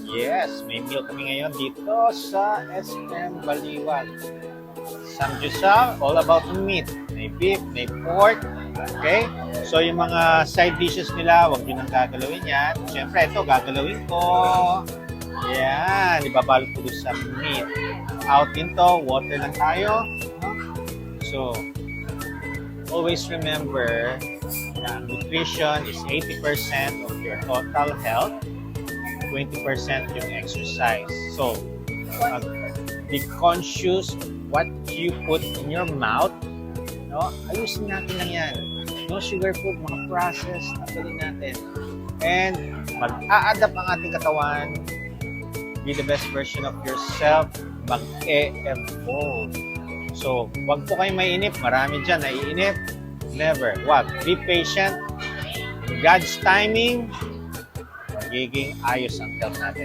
Yes, may meal kami ngayon dito sa SM Baliwag. Samgyupsal, all about meat. May beef, may pork. Okay? So yung mga side dishes nila, huwag nyo nang gagalawin yan. Siyempre, ito gagalawin ko. Yan, ibabalot ko doon sa meat. Out din to, water lang tayo. So, always remember na nutrition is 80% of your total health, 20% yung exercise. So, be conscious what you put in your mouth. No? Ayusin natin lang yan. No sugar food, mga process, tanggalin natin. And mag-a-adapt ang ating katawan. Be the best version of yourself. Mag-e-evolve. So, wag po kayo mainip. Marami dyan naiinip. Never. Wag. Be patient. In God's timing, magiging ayos ang health natin.